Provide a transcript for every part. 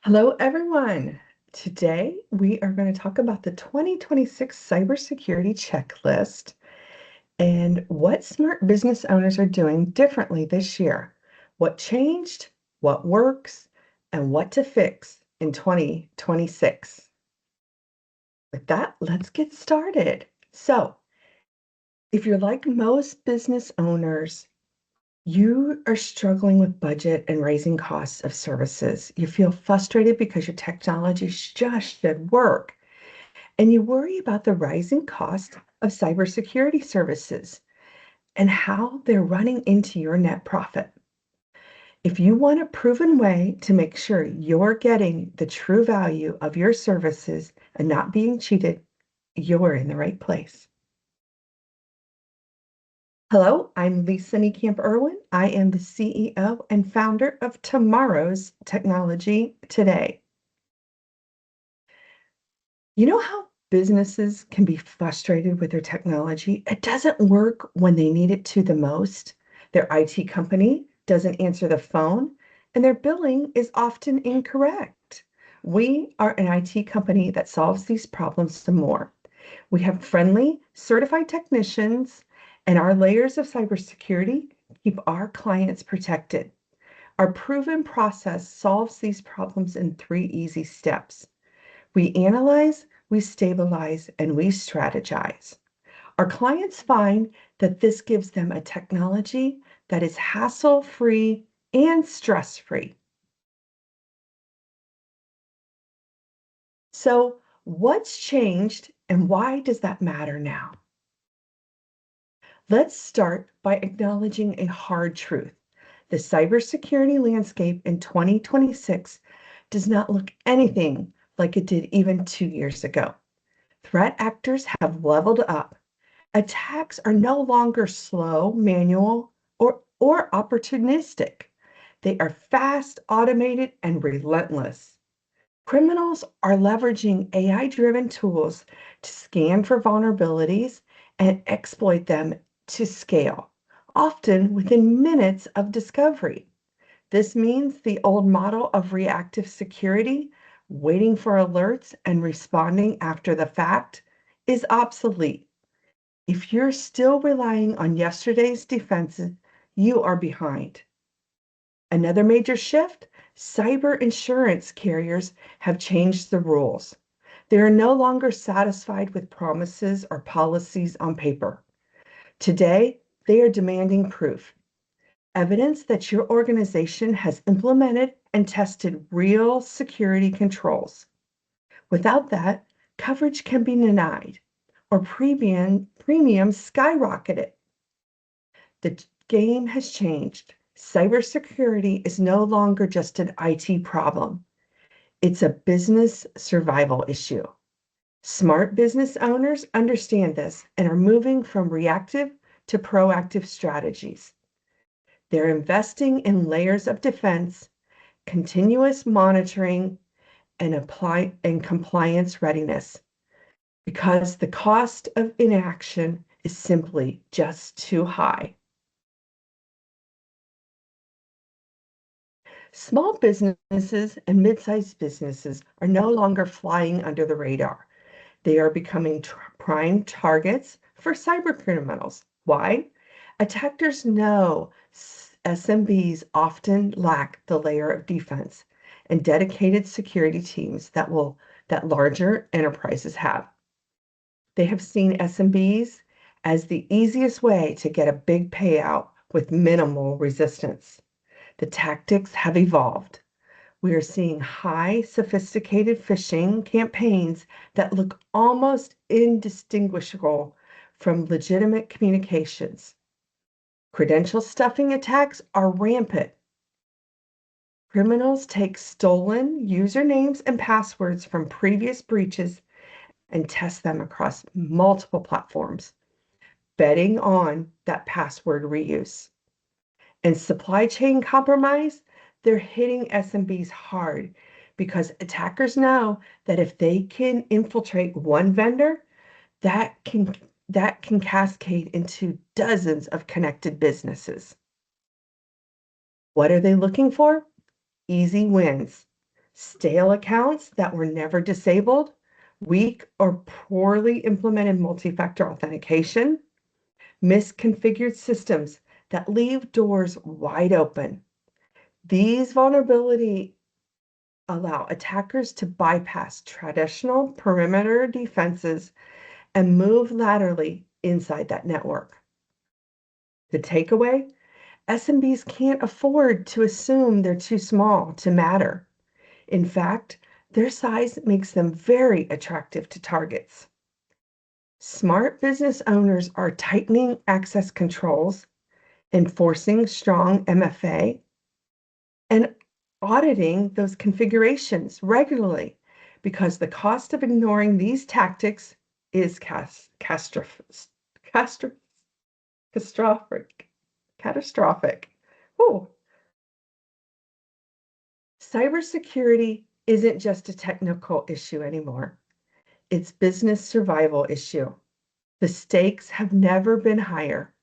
Hello, everyone. Today we are going to talk about the 2026 cybersecurity checklist and what smart business owners are doing differently this year. What changed, what works, and what to fix in 2026. With that, let's get started. So, if you're like most business owners, you are struggling with budget and raising costs of services. You feel frustrated because your technology just should work, and you worry about the rising cost of cybersecurity services and how they're running into your net profit. If you want a proven way to make sure you're getting the true value of your services and not being cheated, you're in the right place. Hello, I'm Lisa Niekamp Irwin. I am the CEO and founder of Tomorrow's Technology Today. You know how businesses can be frustrated with their technology? It doesn't work when they need it to the most. Their IT company doesn't answer the phone, and their billing is often incorrect. We are an IT company that solves these problems some more. We have friendly, certified technicians, and our layers of cybersecurity keep our clients protected. Our proven process solves these problems in 3 easy steps. We analyze, we stabilize, and we strategize. Our clients find that this gives them a technology that is hassle-free and stress-free. So, what's changed and why does that matter now? Let's start by acknowledging a hard truth. The cybersecurity landscape in 2026 does not look anything like it did even 2 years ago. Threat actors have leveled up. Attacks are no longer slow, manual, or opportunistic. They are fast, automated, and relentless. Criminals are leveraging AI-driven tools to scan for vulnerabilities and exploit them to scale, often within minutes of discovery. This means the old model of reactive security, waiting for alerts and responding after the fact, is obsolete. If you're still relying on yesterday's defenses, you are behind. Another major shift, cyber insurance carriers have changed the rules. They are no longer satisfied with promises or policies on paper. Today, they are demanding proof, evidence that your organization has implemented and tested real security controls. Without that, coverage can be denied or premiums skyrocketed. The game has changed. Cybersecurity is no longer just an IT problem. It's a business survival issue. Smart business owners understand this and are moving from reactive to proactive strategies. They're investing in layers of defense, continuous monitoring, and compliance readiness because the cost of inaction is simply just too high. Small businesses and mid-sized businesses are no longer flying under the radar. They are becoming prime targets for cyber criminals. Why? Attackers know SMBs often lack the layer of defense and dedicated security teams that larger enterprises have. They have seen SMBs as the easiest way to get a big payout with minimal resistance. The tactics have evolved. We are seeing high sophisticated phishing campaigns that look almost indistinguishable from legitimate communications. Credential stuffing attacks are rampant. Criminals take stolen usernames and passwords from previous breaches and test them across multiple platforms, betting on that password reuse. And supply chain compromise, they're hitting SMBs hard because attackers know that if they can infiltrate one vendor, that can cascade into dozens of connected businesses. What are they looking for? Easy wins. stale accounts that were never disabled, weak or poorly implemented multi-factor authentication, misconfigured systems that leave doors wide open. These vulnerabilities allow attackers to bypass traditional perimeter defenses and move laterally inside that network. The takeaway: SMBs can't afford to assume they're too small to matter. In fact, their size makes them very attractive to targets. Smart business owners are tightening access controls, enforcing strong MFA, and auditing those configurations regularly because the cost of ignoring these tactics is catastrophic. Oh, cybersecurity isn't just a technical issue anymore. It's business survival issue. The stakes have never been higher.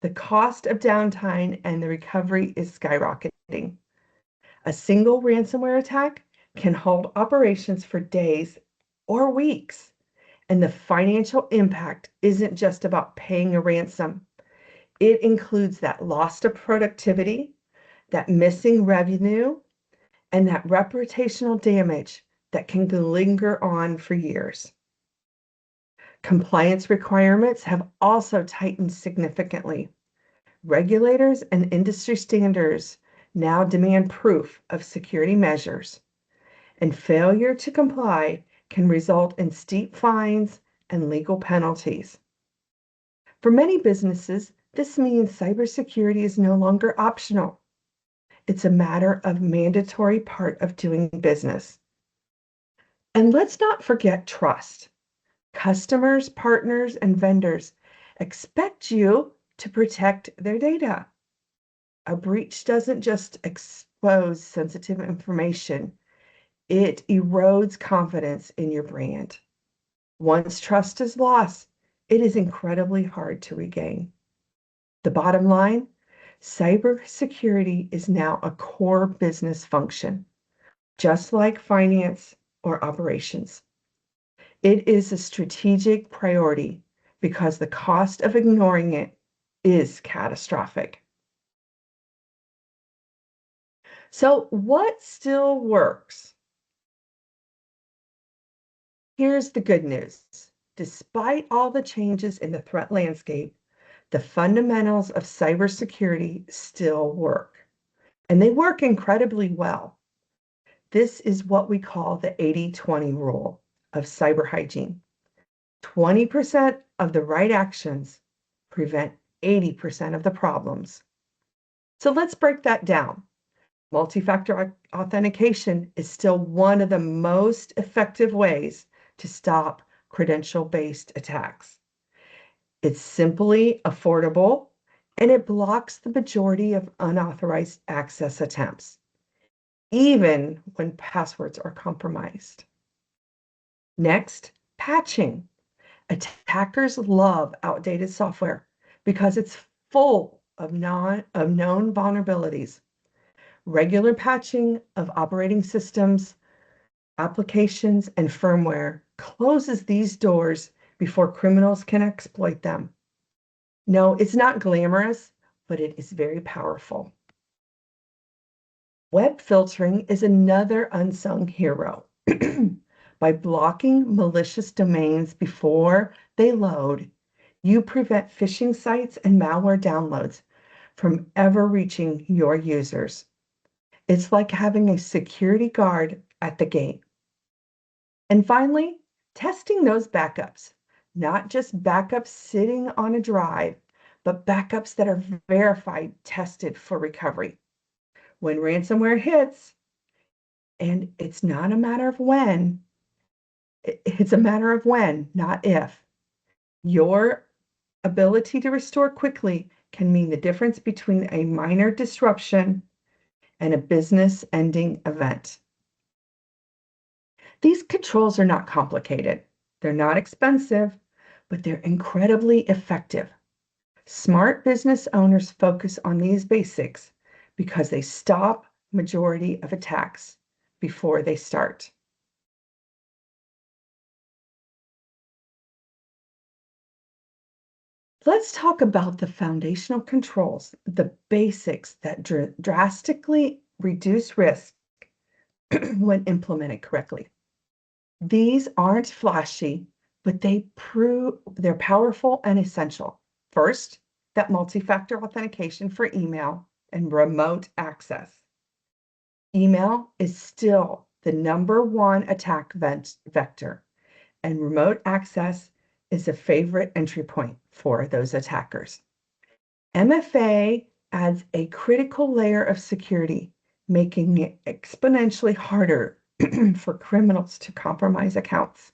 The cost of downtime and the recovery is skyrocketing. A single ransomware attack can halt operations for days or weeks, and the financial impact isn't just about paying a ransom. It includes that loss of productivity, that missing revenue, and that reputational damage that can linger on for years. Compliance requirements have also tightened significantly. Regulators and industry standards now demand proof of security measures, and failure to comply can result in steep fines and legal penalties. For many businesses, this means cybersecurity is no longer optional. It's a matter of mandatory part of doing business. And let's not forget trust. Customers, partners, and vendors expect you to protect their data. A breach doesn't just expose sensitive information, it erodes confidence in your brand. Once trust is lost, it is incredibly hard to regain. The bottom line: cybersecurity is now a core business function, just like finance or operations. It is a strategic priority because the cost of ignoring it is catastrophic. So, what still works? Here's the good news. Despite all the changes in the threat landscape, the fundamentals of cybersecurity still work, and they work incredibly well. This is what we call the 80-20 rule of cyber hygiene. 20% of the right actions prevent 80% of the problems. So let's break that down. Multi-factor authentication is still one of the most effective ways to stop credential-based attacks. It's simply affordable, and it blocks the majority of unauthorized access attempts, even when passwords are compromised. Next, patching. Attackers love outdated software because it's full of known vulnerabilities. Regular patching of operating systems, applications, and firmware closes these doors before criminals can exploit them. No, it's not glamorous, but it is very powerful. Web filtering is another unsung hero. By blocking malicious domains before they load, you prevent phishing sites and malware downloads from ever reaching your users. It's like having a security guard at the gate. And finally, testing those backups, not just backups sitting on a drive, but backups that are verified, tested for recovery. When ransomware hits, and it's not a matter of when, it's a matter of when, not if. Your ability to restore quickly can mean the difference between a minor disruption and a business-ending event. These controls are not complicated. They're not expensive, but they're incredibly effective. Smart business owners focus on these basics because they stop majority of attacks before they start. Let's talk about the foundational controls, the basics that drastically reduce risk when implemented correctly. These aren't flashy, but they're powerful and essential. First, that multi-factor authentication for email and remote access. Email is still the #1 attack vector, and remote access is a favorite entry point for those attackers. MFA adds a critical layer of security, making it exponentially harder for criminals to compromise accounts,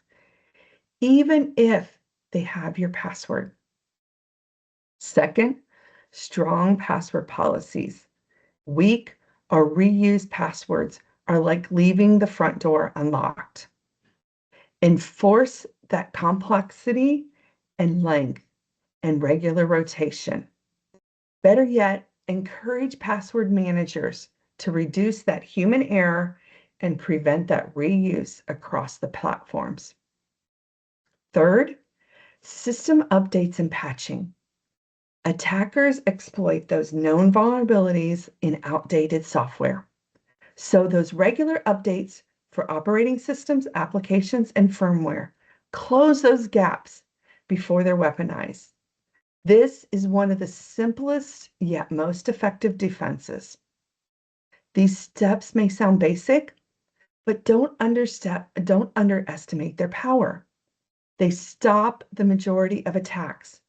even if they have your password. Second, strong password policies. Weak or reused passwords are like leaving the front door unlocked. Enforce that complexity and length and regular rotation. Better yet, encourage password managers to reduce that human error and prevent that reuse across the platforms. Third, system updates and patching. Attackers exploit those known vulnerabilities in outdated software. So those regular updates for operating systems, applications, and firmware close those gaps before they're weaponized. This is one of the simplest yet most effective defenses. These steps may sound basic, but don't underestimate their power. They stop the majority of attacks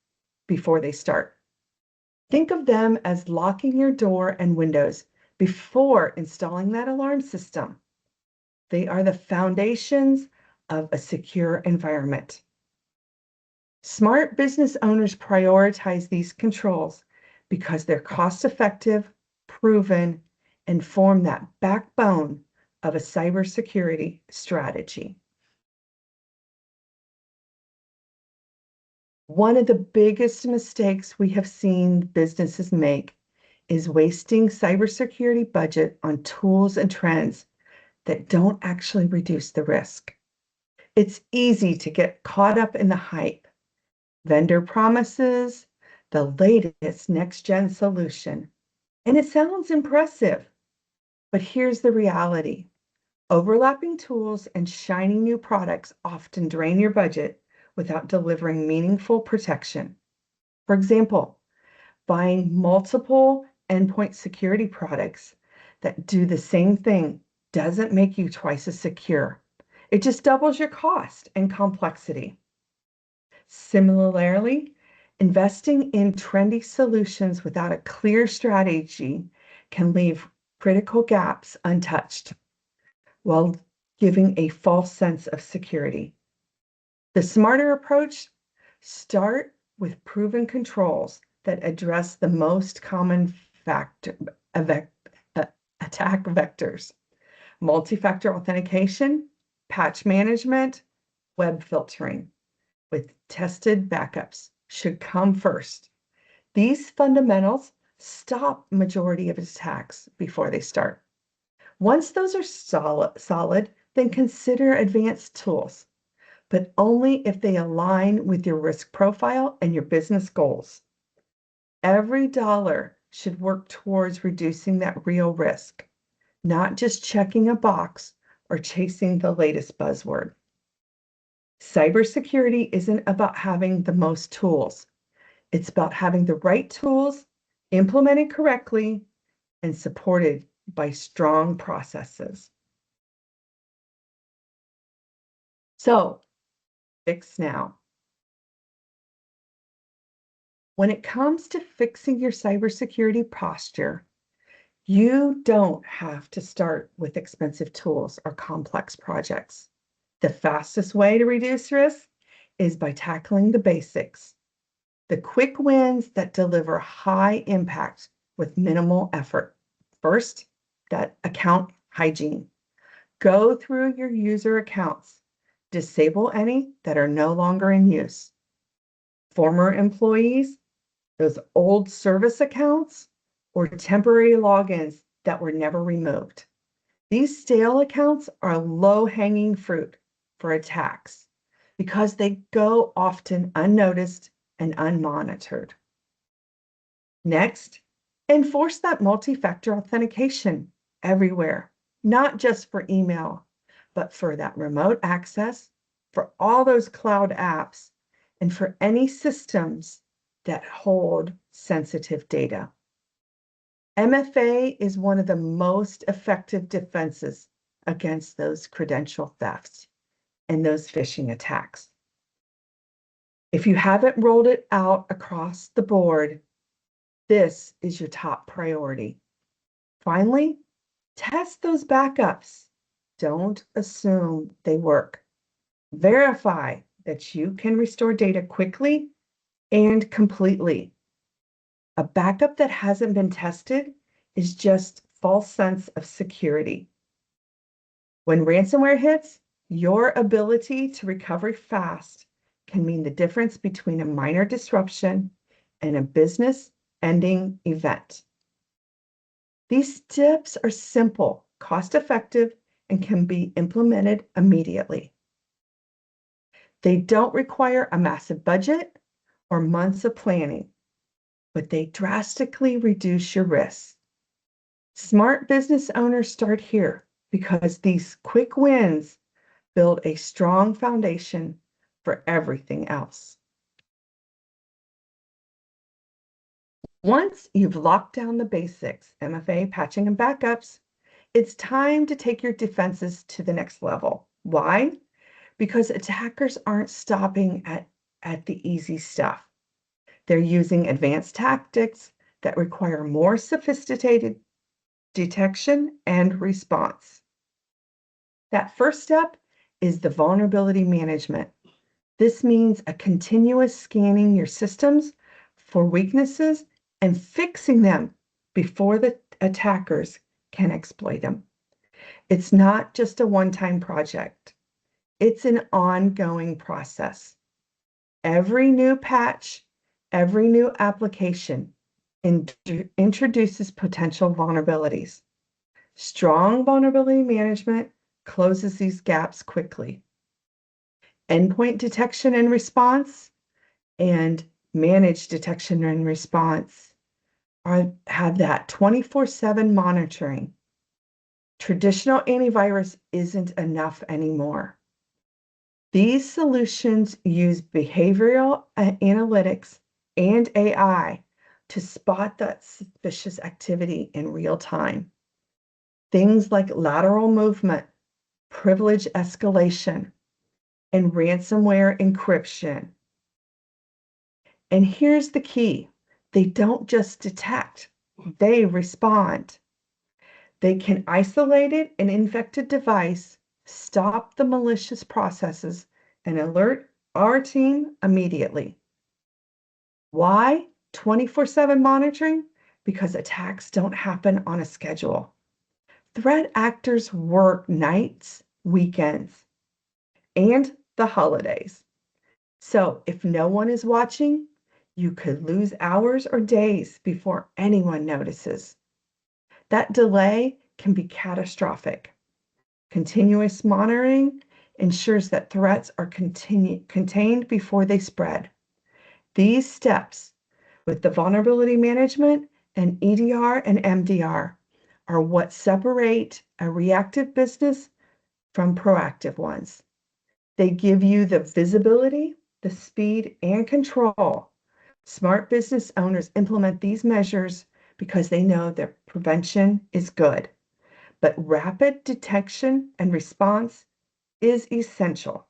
before they start. Think of them as locking your door and windows before installing that alarm system. They are the foundations of a secure environment. Smart business owners prioritize these controls because they're cost-effective, proven, and form that backbone of a cybersecurity strategy. One of the biggest mistakes we have seen businesses make is wasting cybersecurity budget on tools and trends that don't actually reduce the risk. It's easy to get caught up in the hype, vendor promises, the latest next-gen solution, and it sounds impressive. But here's the reality. Overlapping tools and shiny new products often drain your budget without delivering meaningful protection. For example, buying multiple endpoint security products that do the same thing doesn't make you twice as secure. It just doubles your cost and complexity. Similarly, investing in trendy solutions without a clear strategy can leave critical gaps untouched while giving a false sense of security. The smarter approach, start with proven controls that address the most common attack vectors: multi-factor authentication, patch management, web filtering, with tested backups should come first. These fundamentals stop majority of attacks before they start. Once those are solid, then consider advanced tools, but only if they align with your risk profile and your business goals. Every dollar should work towards reducing that real risk, not just checking a box or chasing the latest buzzword. Cybersecurity isn't about having the most tools. It's about having the right tools, implemented correctly, and supported by strong processes. So, fix now. When it comes to fixing your cybersecurity posture, you don't have to start with expensive tools or complex projects. The fastest way to reduce risk is by tackling the basics, the quick wins that deliver high impact with minimal effort. First, that account hygiene. Go through your user accounts. Disable any that are no longer in use. Former employees, those old service accounts, or temporary logins that were never removed. These stale accounts are low-hanging fruit for attacks because they go often unnoticed and unmonitored. Next, enforce that multi-factor authentication everywhere, not just for email, but for that remote access, for all those cloud apps, and for any systems that hold sensitive data. MFA is one of the most effective defenses against those credential thefts and those phishing attacks. If you haven't rolled it out across the board, this is your top priority. Finally, test those backups. Don't assume they work. Verify that you can restore data quickly and completely. A backup that hasn't been tested is just false sense of security. When ransomware hits, your ability to recover fast can mean the difference between a minor disruption and a business-ending event. These steps are simple, cost-effective, and can be implemented immediately. They don't require a massive budget or months of planning, but they drastically reduce your risks. Smart business owners start here because these quick wins build a strong foundation for everything else. Once you've locked down the basics, MFA, patching, and backups, it's time to take your defenses to the next level. Why? Because attackers aren't stopping at the easy stuff. They're using advanced tactics that require more sophisticated detection and response. That first step is the vulnerability management. This means a continuous scanning your systems for weaknesses and fixing them before the attackers can exploit them. It's not just a one-time project. It's an ongoing process. Every new patch, every new application introduces potential vulnerabilities. Strong vulnerability management closes these gaps quickly. Endpoint detection and response and managed detection and response have that 24/7 monitoring. Traditional antivirus isn't enough anymore. These solutions use behavioral analytics and AI to spot that suspicious activity in real time. Things like lateral movement, privilege escalation, and ransomware encryption. And here's the key. They don't just detect, they respond. They can isolate an infected device, stop the malicious processes, and alert our team immediately. Why 24/7 monitoring? Because attacks don't happen on a schedule. Threat actors work nights, weekends, and the holidays. So if no one is watching, you could lose hours or days before anyone notices. That delay can be catastrophic. Continuous monitoring ensures that threats are contained before they spread. These steps, with the vulnerability management and EDR and MDR, are what separate a reactive business from proactive ones. They give you the visibility, the speed, and control. Smart business owners implement these measures because they know that prevention is good, but rapid detection and response is essential.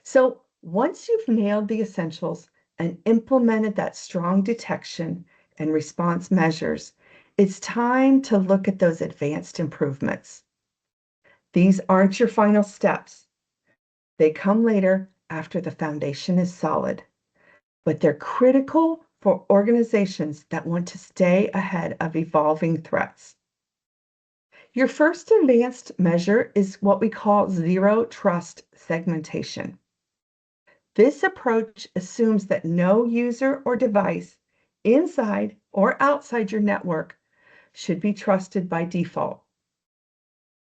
So once you've nailed the essentials and implemented that strong detection and response measures, it's time to look at those advanced improvements. These aren't your final steps. They come later after the foundation is solid, but they're critical for organizations that want to stay ahead of evolving threats. Your first advanced measure is what we call zero trust segmentation. This approach assumes that no user or device inside or outside your network should be trusted by default.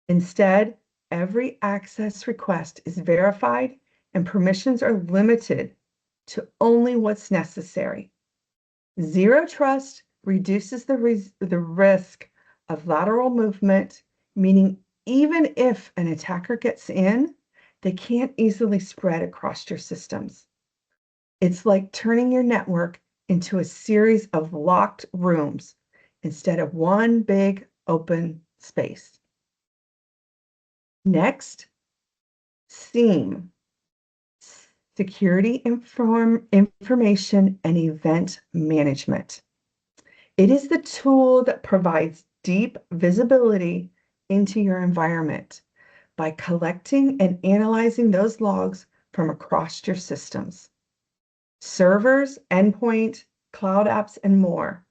Instead, every access request is verified and permissions are limited to only what's necessary. Zero trust reduces the risk of lateral movement, meaning even if an attacker gets in, they can't easily spread across your systems. It's like turning your network into a series of locked rooms instead of one big open space. Next, SIEM, Security Information and Event Management. It is the tool that provides deep visibility into your environment by collecting and analyzing those logs from across your systems. Servers, endpoint, cloud apps, and more.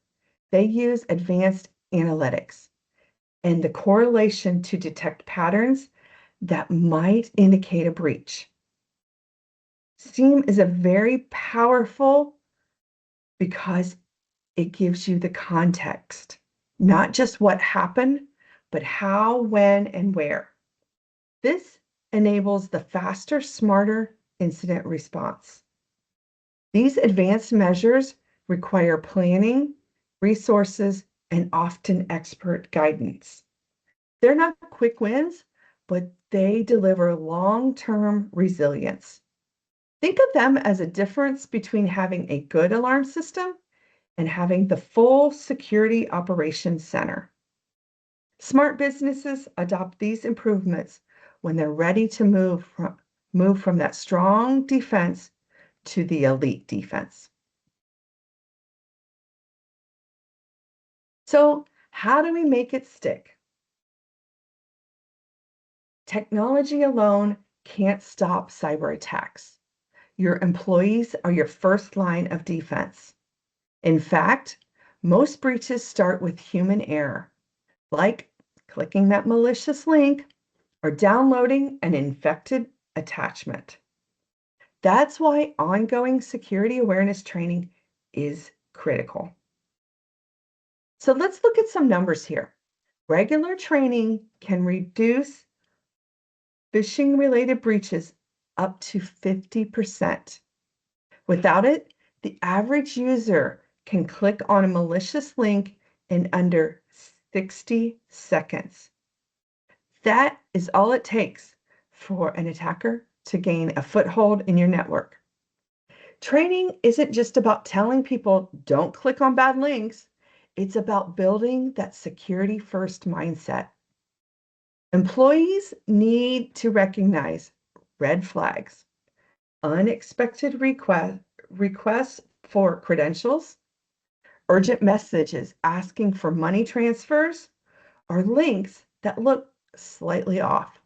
They use advanced analytics and the correlation to detect patterns that might indicate a breach. SIEM is a very powerful because it gives you the context, not just what happened, but how, when, and where. This enables the faster, smarter incident response. These advanced measures require planning, resources, and often expert guidance. They're not quick wins, but they deliver long-term resilience. Think of them as a difference between having a good alarm system and having the full security operations center. Smart businesses adopt these improvements when they're ready to move from that strong defense to the elite defense. So, how do we make it stick? Technology alone can't stop cyber attacks. Your employees are your first line of defense. In fact, most breaches start with human error, like clicking that malicious link or downloading an infected attachment. That's why ongoing security awareness training is critical. So let's look at some numbers here. Regular training can reduce phishing-related breaches up to 50%. Without it, the average user can click on a malicious link in under 60 seconds. That is all it takes for an attacker to gain a foothold in your network. Training isn't just about telling people don't click on bad links. It's about building that security first mindset. Employees need to recognize red flags, unexpected requests for credentials, urgent messages asking for money transfers, or links that look slightly off.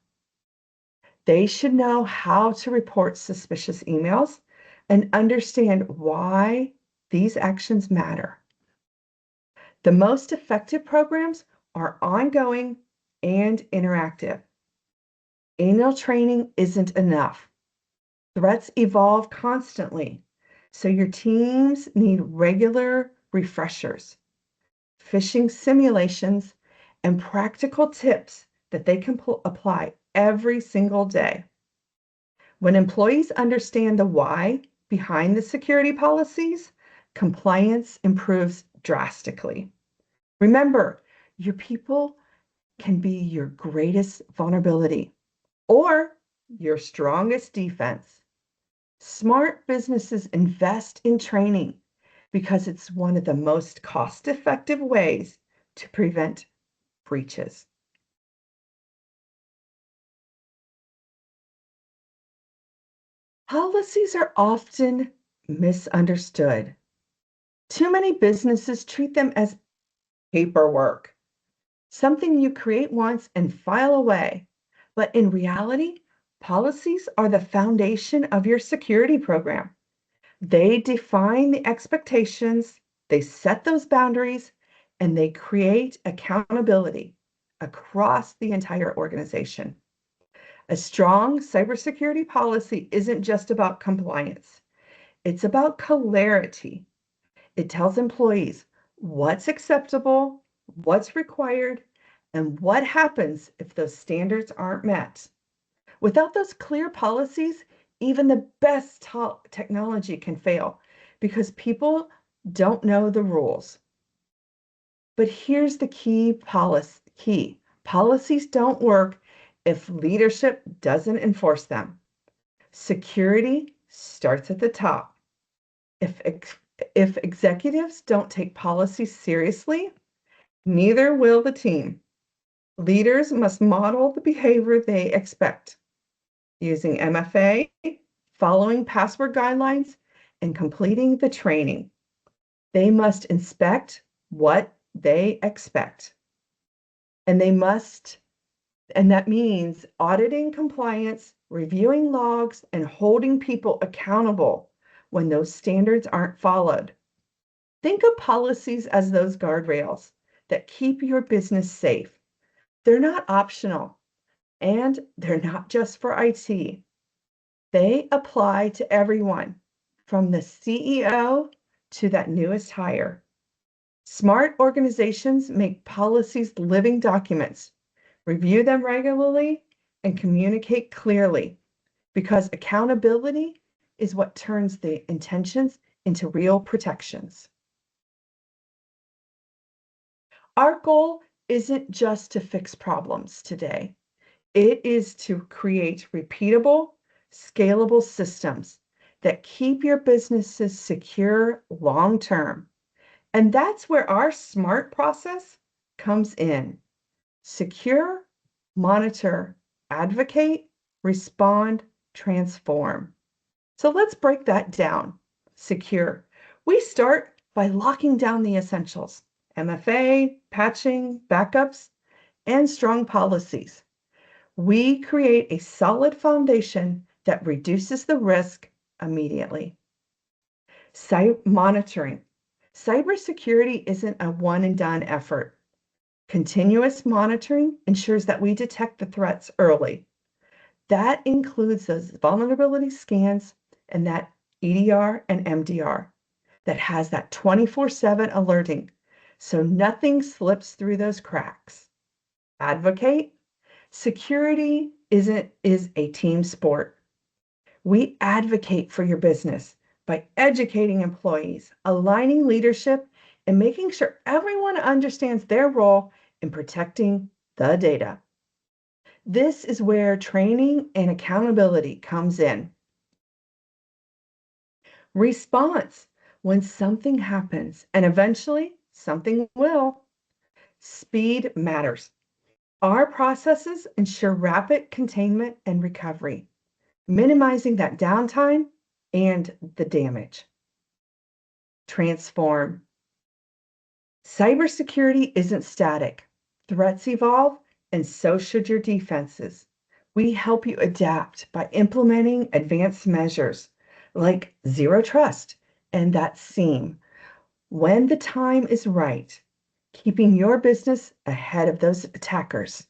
They should know how to report suspicious emails and understand why these actions matter. The most effective programs are ongoing and interactive. Annual training isn't enough. Threats evolve constantly, so your teams need regular refreshers, phishing simulations, and practical tips that they can apply every single day. When employees understand the why behind the security policies, compliance improves drastically. Remember, your people can be your greatest vulnerability or your strongest defense. Smart businesses invest in training because it's one of the most cost-effective ways to prevent breaches. Policies are often misunderstood. Too many businesses treat them as paperwork, something you create once and file away. But in reality, policies are the foundation of your security program. They define the expectations, they set those boundaries, and they create accountability across the entire organization. A strong cybersecurity policy isn't just about compliance, it's about clarity. It tells employees what's acceptable, what's required, and what happens if those standards aren't met. Without those clear policies, even the best technology can fail because people don't know the rules. But here's the key. Policies don't work if leadership doesn't enforce them. Security starts at the top. If executives don't take policies seriously, neither will the team. Leaders must model the behavior they expect using MFA, following password guidelines, and completing the training. They must inspect what they expect. And that means auditing compliance, reviewing logs, and holding people accountable when those standards aren't followed. Think of policies as those guardrails that keep your business safe. They're not optional, and they're not just for IT. They apply to everyone, from the CEO to that newest hire. Smart organizations make policies living documents, review them regularly, and communicate clearly, because accountability is what turns the intentions into real protections. Our goal isn't just to fix problems today. It is to create repeatable, scalable systems that keep your businesses secure long term. And that's where our SMART process comes in. Secure, monitor, advocate, respond, transform. So let's break that down. Secure. We start by locking down the essentials: MFA, patching, backups, and strong policies. We create a solid foundation that reduces the risk immediately. Monitoring. Cybersecurity isn't a one and done effort. Continuous monitoring ensures that we detect the threats early. That includes those vulnerability scans and that EDR and MDR that has that 24/7 alerting, so nothing slips through those cracks. Advocate. Security is a team sport. We advocate for your business by educating employees, aligning leadership, and making sure everyone understands their role in protecting the data. This is where training and accountability comes in. Response. When something happens, and eventually something will, speed matters. Our processes ensure rapid containment and recovery, minimizing that downtime and the damage. Transform. Cybersecurity isn't static. Threats evolve, and so should your defenses. We help you adapt by implementing advanced measures like zero trust and that SIEM when the time is right, keeping your business ahead of those attackers.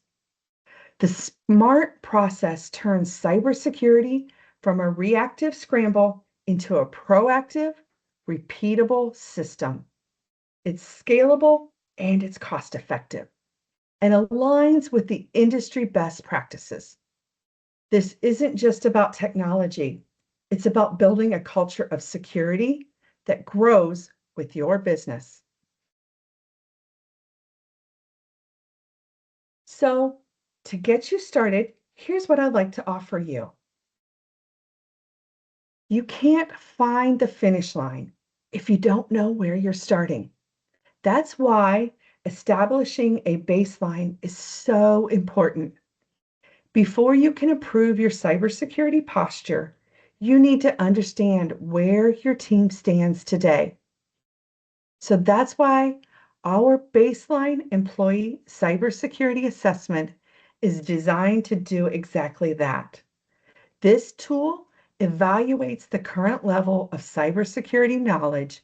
The SMART process turns cybersecurity from a reactive scramble into a proactive, repeatable system. It's scalable and it's cost effective and aligns with the industry best practices. This isn't just about technology. It's about building a culture of security that grows with your business. So, to get you started, here's what I'd like to offer you. You can't find the finish line if you don't know where you're starting. That's why establishing a baseline is so important. Before you can improve your cybersecurity posture, you need to understand where your team stands today. So that's why our baseline employee cybersecurity assessment is designed to do exactly that. This tool evaluates the current level of cybersecurity knowledge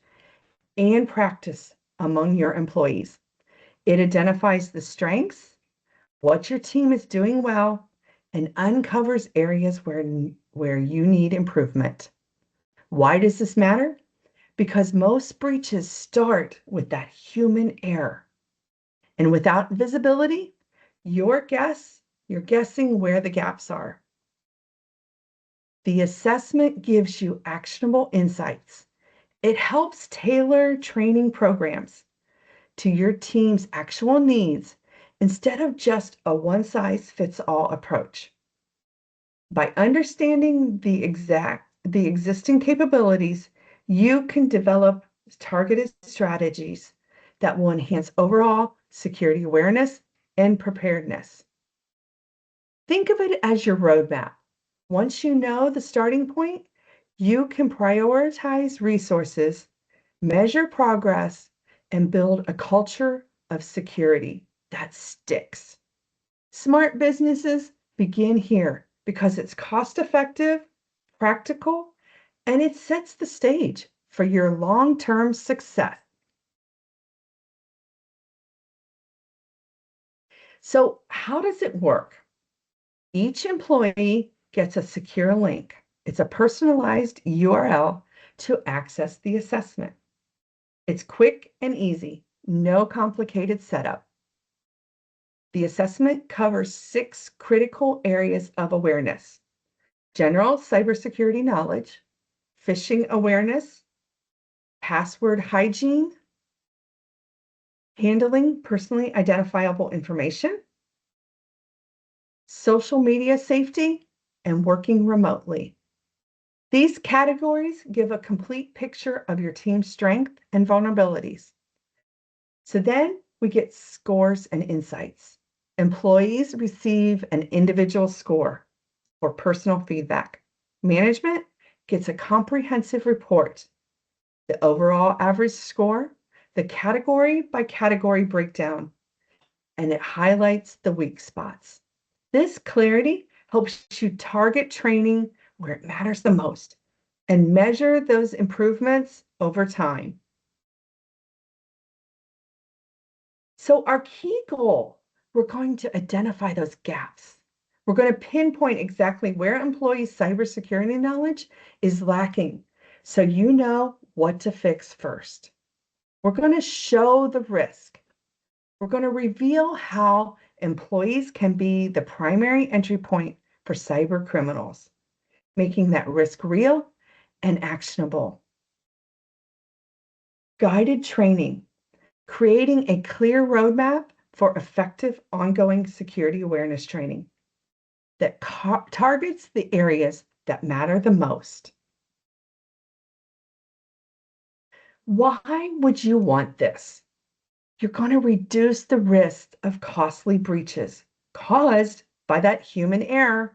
and practice among your employees. It identifies the strengths, what your team is doing well, and uncovers areas where you need improvement. Why does this matter? because most breaches start with that human error. And without visibility, you're guessing where the gaps are. The assessment gives you actionable insights. It helps tailor training programs to your team's actual needs instead of just a one-size-fits-all approach. By understanding the existing capabilities, you can develop targeted strategies that will enhance overall security awareness and preparedness. Think of it as your roadmap. Once you know the starting point, you can prioritize resources, measure progress, and build a culture of security that sticks. Smart businesses begin here because it's cost-effective, practical, and it sets the stage for your long-term success. So, how does it work? Each employee gets a secure link. It's a personalized URL to access the assessment. It's quick and easy, no complicated setup. The assessment covers 6 critical areas of awareness: general cybersecurity knowledge, phishing awareness, password hygiene, handling personally identifiable information, social media safety, and working remotely. These categories give a complete picture of your team's strength and vulnerabilities. So then we get scores and insights. Employees receive an individual score for personal feedback. Management gets a comprehensive report: the overall average score, the category by category breakdown, and it highlights the weak spots. This clarity helps you target training where it matters the most and measure those improvements over time. So our key goal, we're going to identify those gaps. We're going to pinpoint exactly where employees' cybersecurity knowledge is lacking, so you know what to fix first. We're going to show the risk. We're going to reveal how employees can be the primary entry point for cyber criminals, making that risk real and actionable. Guided training, creating a clear roadmap for effective ongoing security awareness training that targets the areas that matter the most. Why would you want this? You're going to reduce the risk of costly breaches caused by that human error.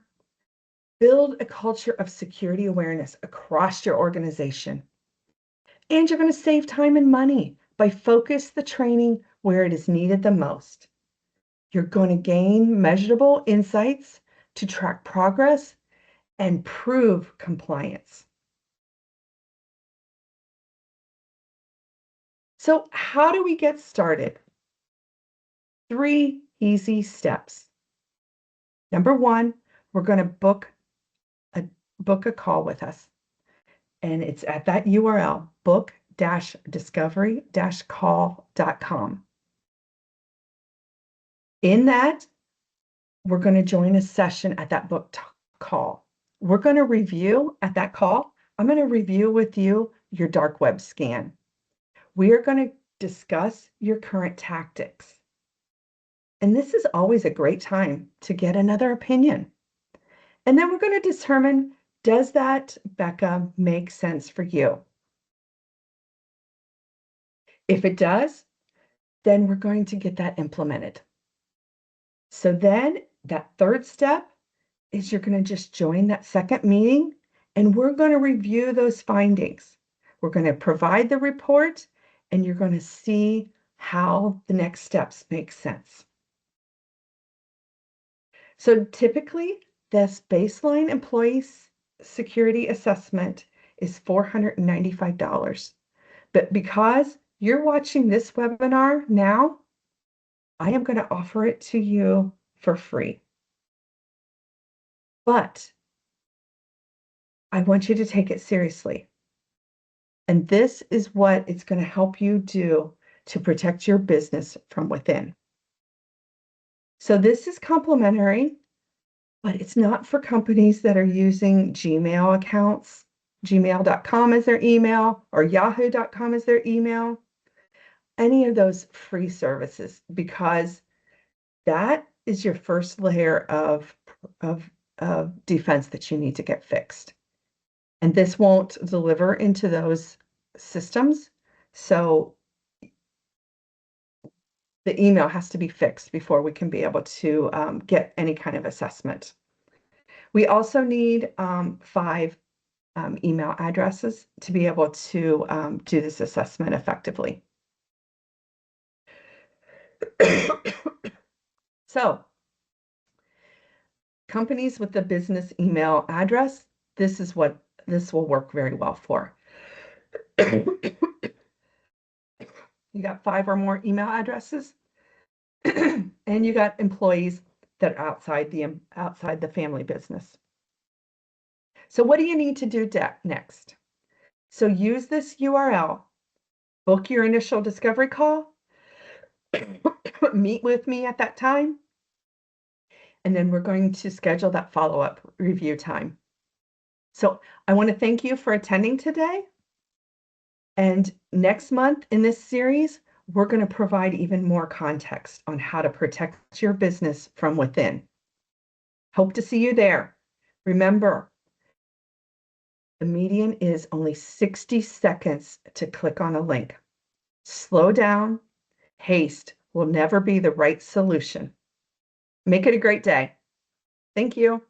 Build a culture of security awareness across your organization. And you're going to save time and money by focus the training where it is needed the most. You're going to gain measurable insights to track progress and prove compliance. So how do we get started? 3 easy steps. Number 1, we're going to book a call with us. And it's at that URL, book-discovery-call.com. In that, we're going to join a session at that book call. We're going to review at that call. I'm going to review with you your dark web scan. We are going to discuss your current tactics. And this is always a great time to get another opinion. And then we're going to determine, does that, Becca, make sense for you? If it does, then we're going to get that implemented. So then that third step is you're going to just join that second meeting and we're going to review those findings. We're going to provide the report and you're going to see how the next steps make sense. So typically, this baseline employee security assessment is $495. But because you're watching this webinar now, I am going to offer it to you for free. But I want you to take it seriously. And this is what it's going to help you do to protect your business from within. So this is complimentary, but it's not for companies that are using Gmail accounts, gmail.com as their email or yahoo.com as their email, any of those free services, because that is your first layer of, of defense that you need to get fixed. And this won't deliver into those systems. So the email has to be fixed before we can be able to get any kind of assessment. We also need 5 email addresses to be able to do this assessment effectively. So companies with the business email address, this is what this will work very well for. You got 5 or more email addresses, and you got employees that are outside the family business. So what do you need to do next? So use this URL, book your initial discovery call, meet with me at that time, and then we're going to schedule that follow-up review time. So I want to thank you for attending today. And next month in this series, we're going to provide even more context on how to protect your business from within. Hope to see you there. Remember, the median is only 60 seconds to click on a link. Slow down. Haste will never be the right solution. Make it a great day. Thank you.